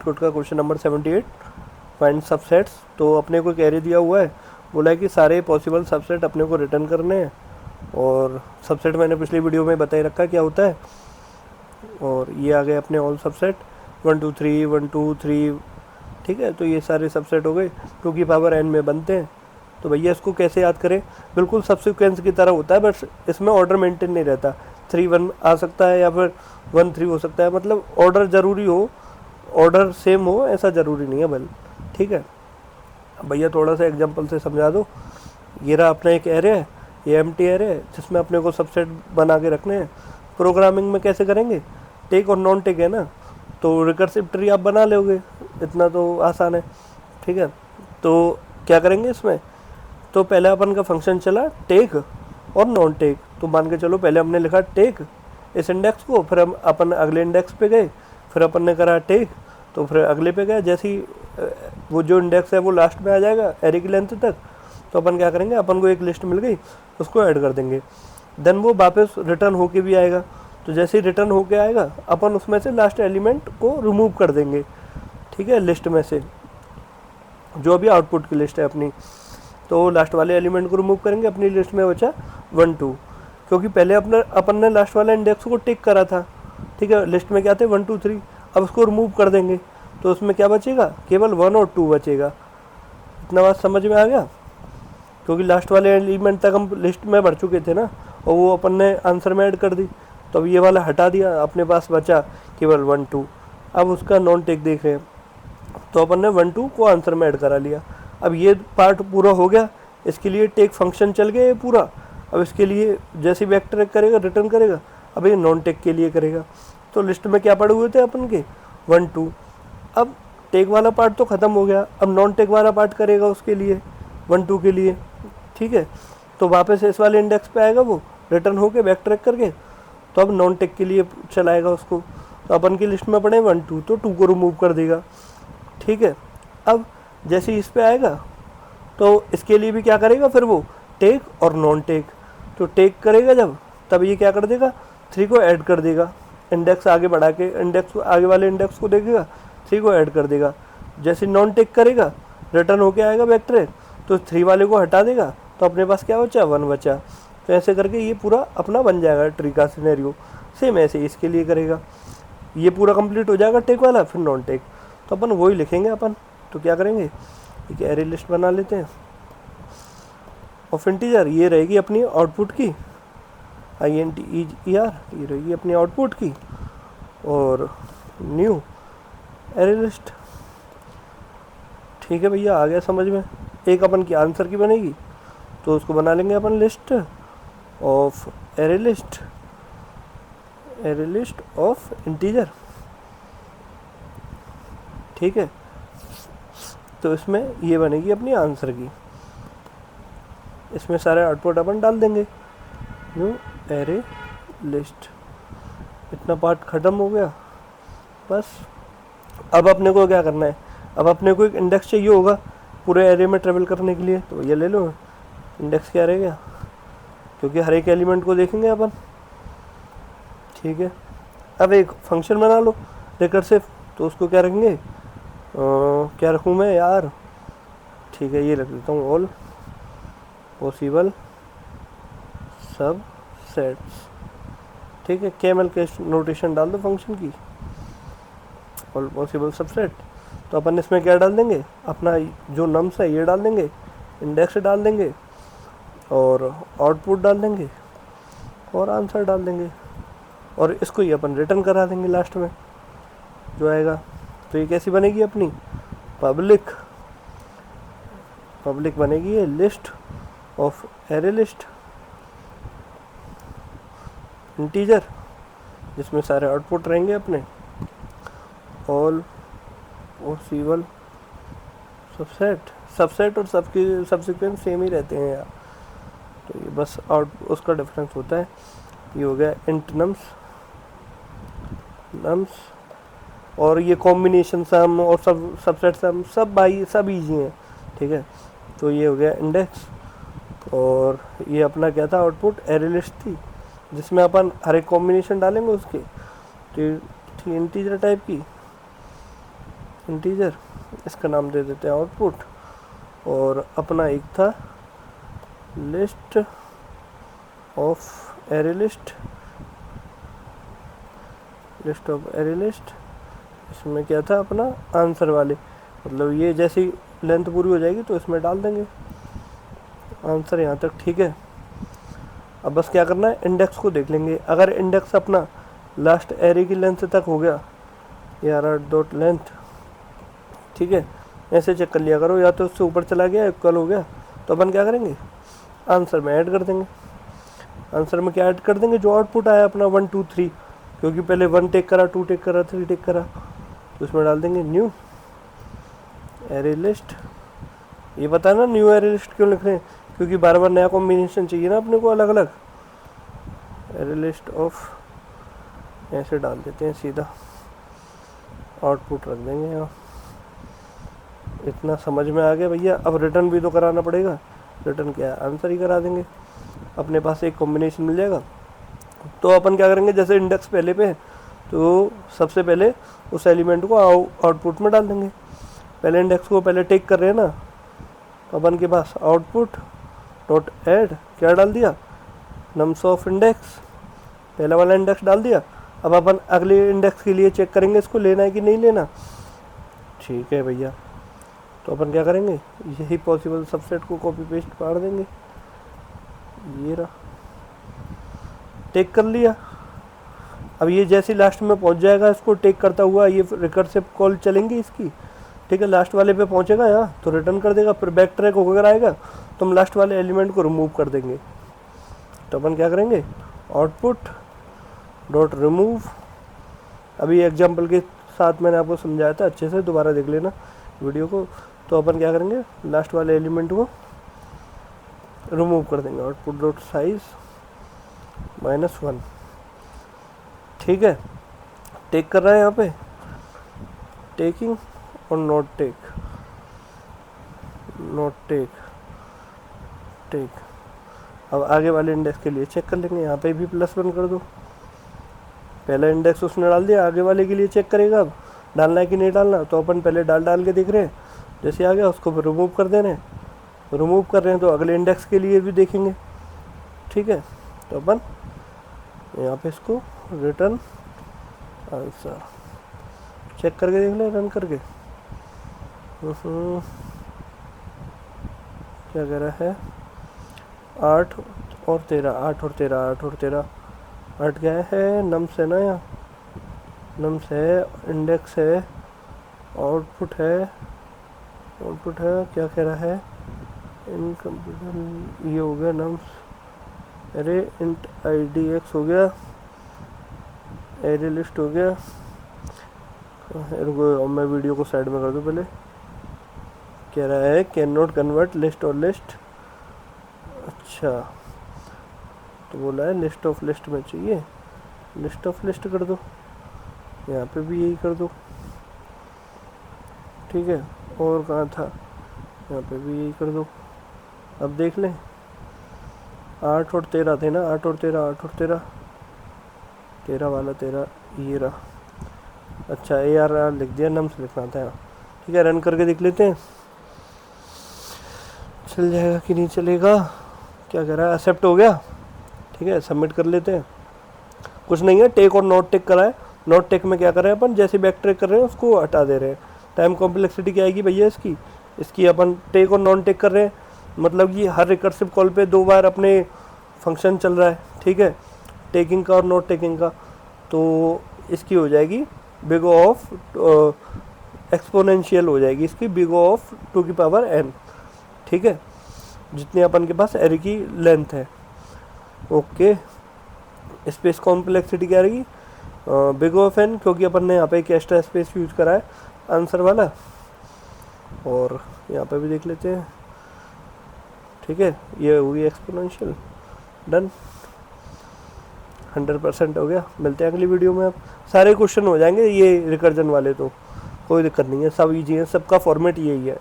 Aptitude का question number 78, find subsets. तो अपने को एक एरे दिया हुआ है, बोला है कि सारे पॉसिबल सबसेट अपने को रिटर्न करने हैं। और सबसेट मैंने पिछली वीडियो में बता ही रखा क्या होता है। और ये आ गए अपने ऑल सबसेट 1 2 3 1 2 3, ठीक है। तो ये सारे सबसेट हो गए, 2 की पावर n में बनते हैं। तो भैया इसको कैसे याद करें, बिल्कुल सबसिक्वेंस की तरह होता है, बस इसमें ऑर्डर मेंटेन नहीं रहता। 3 1 आ सकता है या फिर 1 3 हो सकता है, मतलब ऑर्डर ज़रूरी हो, ऑर्डर सेम हो ऐसा ज़रूरी नहीं है बल, ठीक है। अब भैया थोड़ा सा एग्जांपल से समझा दो। ये रहा अपना एक एरे है, ये एम्प्टी एरे है जिसमें अपने को सबसेट बना के रखने हैं। प्रोग्रामिंग में कैसे करेंगे, टेक और नॉन टेक है ना, तो रिकर्सिव ट्री आप बना लोगे, इतना तो आसान है, ठीक है। तो क्या करेंगे इसमें, तो पहले अपन का फंक्शन चला टेक और नॉन टेक। तो मान के चलो पहले हमने लिखा टेक इस इंडेक्स को, फिर हम अपन अगले इंडेक्स पे गए, फिर अपन ने करा टेक, तो फिर अगले पे गए। जैसे ही वो जो इंडेक्स है वो लास्ट में आ जाएगा एरे की लेंथ तक, तो अपन क्या करेंगे, अपन को एक लिस्ट मिल गई उसको ऐड कर देंगे। देन वो वापस रिटर्न होके भी आएगा। तो जैसे ही रिटर्न होके आएगा अपन उसमें से लास्ट एलिमेंट को रिमूव कर देंगे, ठीक है, लिस्ट में से जो भी आउटपुट की लिस्ट है अपनी। तो लास्ट वाले एलिमेंट को रिमूव करेंगे, अपनी लिस्ट में बचा 1 2, क्योंकि पहले अपन ने लास्ट वाला इंडेक्स को टिक करा था, ठीक है। लिस्ट में क्या थे 1 2 3, अब उसको रिमूव कर देंगे तो उसमें क्या बचेगा, केवल 1 और 2 बचेगा। इतना बात समझ में आ गया, क्योंकि लास्ट वाले एलिमेंट तक हम लिस्ट में भर चुके थे ना, और वो अपन ने आंसर में ऐड कर दी। तो अब ये वाला हटा दिया, अपने पास बचा केवल 1 2। अब उसका नॉन टेक देख रहे हैं, तो अपन ने 1 2 को आंसर में ऐड करा लिया। अब ये पार्ट पूरा हो गया, इसके लिए टेक फंक्शन चल गया ये पूरा। अब इसके लिए जैसे वेक्टर करेगा रिटर्न करेगा, अब ये नॉन टेक के लिए करेगा। तो लिस्ट में क्या पड़े हुए थे अपन के 1 2, अब टेक वाला पार्ट तो ख़त्म हो गया, अब नॉन टेक वाला पार्ट करेगा उसके लिए 1 2 के लिए, ठीक है। तो वापस इस वाले इंडेक्स पे आएगा वो रिटर्न होके बैक ट्रैक करके, तो अब नॉन टेक के लिए चलाएगा उसको। तो अपन की लिस्ट में पड़े 1 2, तो 2 को रिमूव कर देगा, ठीक है। अब जैसे इस पे आएगा तो इसके लिए भी क्या करेगा, फिर वो टेक और नॉन टेक। तो टेक करेगा जब, तब ये क्या कर देगा, 3 को ऐड कर देगा, इंडेक्स आगे बढ़ा के इंडेक्स आगे वाले इंडेक्स को देखेगा, 3 को ऐड कर देगा। जैसे नॉन टेक करेगा रिटर्न होके आएगा बैक ट्रैक, तो 3 वाले को हटा देगा, तो अपने पास क्या बचा 1 बचा। तो ऐसे करके ये पूरा अपना बन जाएगा ट्री का सिनेरियो। सेम ऐसे इसके लिए करेगा, ये पूरा कंप्लीट हो जाएगा टेक वाला, फिर नॉन टेक। तो अपन वही लिखेंगे अपन। तो क्या करेंगे, एक एरे लिस्ट बना लेते हैं ऑफ इंटीजर, ये रहेगी अपनी आउटपुट की INTER, ये रहेगी अपनी आउटपुट की, और न्यू एरे लिस्ट, ठीक है भैया, आ गया समझ में। एक अपन की आंसर की बनेगी, तो उसको बना लेंगे अपन list of array list of integer, ठीक है। तो इसमें ये बनेगी अपनी आंसर की, इसमें सारे आउटपुट अपन डाल देंगे, न्यू एरे लिस्ट। इतना पार्ट ख़त्म हो गया बस। अब अपने को क्या करना है, अब अपने को एक इंडेक्स चाहिए होगा पूरे एरे में ट्रेवल करने के लिए। तो ये ले लो, इंडेक्स क्या रहेगा, क्योंकि हर एक एलिमेंट को देखेंगे अपन, ठीक है। अब एक फंक्शन बना लो रिकर्सिव, तो उसको क्या रखेंगे, क्या रखूँ मैं यार, ठीक है, ये रख देता हूँ ऑल पॉसिबल सबसेट्स, ठीक है। केमल के नोटेशन डाल दो फंक्शन की, ऑल पॉसिबल सबसेट। तो अपन इसमें क्या डाल देंगे, अपना जो नम्स है ये डाल देंगे, इंडेक्स डाल देंगे, और आउटपुट डाल देंगे, और आंसर डाल देंगे, और इसको ही अपन रिटर्न करा देंगे लास्ट में जो आएगा। तो ये कैसी बनेगी अपनी पब्लिक बनेगी ये list of array list integer, जिसमें सारे आउटपुट रहेंगे अपने ऑल पॉसिबल सबसेट और सबकी सब्सिक्वेंस सेम ही रहते हैं यार। तो ये बस आउट उसका डिफरेंस होता है। ये हो गया इंट नम्स, और ये कॉम्बिनेशन सम और सबसेट सम सब भाई सब ईजी हैं, ठीक है। तो ये हो गया इंडेक्स, और ये अपना क्या था आउटपुट एरे लिस्ट थी, जिसमें अपन हर एक कॉम्बिनेशन डालेंगे उसके। तो इंटीजर टाइप की इंटीजर, इसका नाम दे देते हैं आउटपुट। और अपना एक था list of array list, list of array list, इसमें क्या था अपना आंसर वाले, मतलब ये जैसी लेंथ पूरी हो जाएगी तो इसमें डाल देंगे आंसर यहाँ तक, ठीक है। अब बस क्या करना है, इंडेक्स को देख लेंगे। अगर इंडेक्स अपना लास्ट एरे की लेंथ तक हो गया, यार डॉट लेंथ, ठीक है, ऐसे चेक कर लिया करो, या तो उससे ऊपर चला गया इक्वल हो गया तो अपन क्या करेंगे, आंसर में ऐड कर देंगे। आंसर में क्या ऐड कर देंगे, जो आउटपुट आया अपना 1 2 3, क्योंकि पहले 1 टेक करा, 2 टेक करा, 3 टेक करा, तो उसमें डाल देंगे न्यू एरे लिस्ट। ये बताना न्यू एरे लिस्ट क्यों लिख रहे हैं, क्योंकि बार बार नया कॉम्बिनेशन चाहिए ना अपने को अलग अलग। एरे लिस्ट ऑफ, ऐसे डाल देते हैं सीधा, आउटपुट रख देंगे यहाँ। इतना समझ में आ गया भैया। अब रिटर्न भी तो कराना पड़ेगा, रिटर्न क्या है, आंसर ही करा देंगे, अपने पास एक कॉम्बिनेशन मिल जाएगा। तो अपन क्या करेंगे, जैसे इंडेक्स पहले पे है तो सबसे पहले उस एलिमेंट को आउटपुट में डाल देंगे। पहले इंडेक्स को पहले टेक कर रहे हैं ना, तो अपन के पास आउटपुट डॉट ऐड क्या डाल दिया, नम्स ऑफ इंडेक्स, पहला वाला इंडेक्स डाल दिया। अब अपन अगले इंडेक्स के लिए चेक करेंगे इसको लेना है कि नहीं लेना, ठीक है भैया। तो अपन क्या करेंगे, यही पॉसिबल सबसेट को कॉपी पेस्ट मार देंगे, ये रहा, टेक कर लिया। अब ये जैसे लास्ट में पहुंच जाएगा, इसको टेक करता हुआ ये रिकर्सिव कॉल चलेंगी इसकी, ठीक है। लास्ट वाले पे पहुंचेगा यहाँ तो रिटर्न कर देगा, फिर बैक ट्रैक होकर आएगा तो हम लास्ट वाले एलिमेंट को रिमूव कर देंगे। तो अपन क्या करेंगे, आउटपुट डॉट रिमूव। अभी एग्जाम्पल के साथ मैंने आपको समझाया था, अच्छे से दोबारा देख लेना वीडियो को। तो अपन क्या करेंगे, लास्ट वाले एलिमेंट को रिमूव कर देंगे, आउटपुट डॉट साइज -1, ठीक है। टेक कर रहा है यहाँ पे, टेकिंग और not take, not take, take. अब आगे वाले इंडेक्स के लिए चेक कर लेंगे, यहाँ पे भी +1 कर दो। पहला इंडेक्स उसने डाल दिया, आगे वाले के लिए चेक करेगा अब डालना है कि नहीं डालना। तो अपन पहले डाल के देख रहे हैं, जैसे आ गया उसको रिमूव कर दे रहे हैं, रिमूव कर रहे हैं तो अगले इंडेक्स के लिए भी देखेंगे, ठीक है। तो अपन यहाँ पे इसको रिटर्न आंसर चेक करके देख लें, रन करके। क्या कह रहा है, 8 और 13, 8 और 13, 8 और 13, 8 क्या है, नम्स है ना, यहाँ नम्स है, इंडेक्स है, आउटपुट है, आउटपुट है, क्या कह रहा है, इनकम्प्लीट, ये हो गया नम्स, अरे इंट IDX हो गया, एरे लिस्ट हो गया। रुको मैं वीडियो को साइड में कर दूँ पहले। कह रहा है कैन नॉट कन्वर्ट लिस्ट और लिस्ट, अच्छा तो बोला है लिस्ट ऑफ लिस्ट में चाहिए, लिस्ट ऑफ लिस्ट कर दो, यहाँ पे भी यही कर दो, ठीक है। और कहाँ था, यहाँ पे भी यही कर दो। अब देख लें, 8 और 13 थे ना, 8 और 13, 8 और 13, 13 वाला 13 ये रहा, अच्छा ARR लिख दिया, नम्स लिखना था यहाँ, ठीक है। रन करके देख लेते हैं चल जाएगा कि नहीं चलेगा। क्या कह रहा है, एक्सेप्ट हो गया, ठीक है, सबमिट कर लेते हैं। कुछ नहीं है, टेक और नॉट टेक करा है। नॉट टेक में क्या कर रहे हैं अपन, जैसे बैक ट्रैक कर रहे हैं उसको हटा दे रहे हैं। टाइम कॉम्प्लेक्सिटी क्या आएगी भैया इसकी अपन टेक और नॉन टेक कर रहे हैं, मतलब कि हर रिकर्सिव कॉल पे 2 बार अपने फंक्शन चल रहा है, ठीक है, टेकिंग का और नॉट टेकिंग का। तो इसकी हो जाएगी बिग ऑफ एक्सपोनेंशियल हो जाएगी इसकी, बिग ऑफ 2 की पावर n, ठीक है, जितनी अपन के पास एरे की लेंथ है। ओके, स्पेस कॉम्प्लेक्सिटी क्या रहेगी, बिग ऑफ n, क्योंकि अपन ने यहाँ पे एक एक्स्ट्रा स्पेस यूज करा है आंसर वाला। और यहाँ पे भी देख लेते हैं, ठीक है, ये होगी एक्सपोनेंशियल, डन, 100% हो गया। मिलते हैं अगली वीडियो में। अब सारे क्वेश्चन हो जाएंगे ये रिकर्जन वाले, तो कोई दिक्कत नहीं है, सब ईजी है, सबका फॉर्मेट यही है।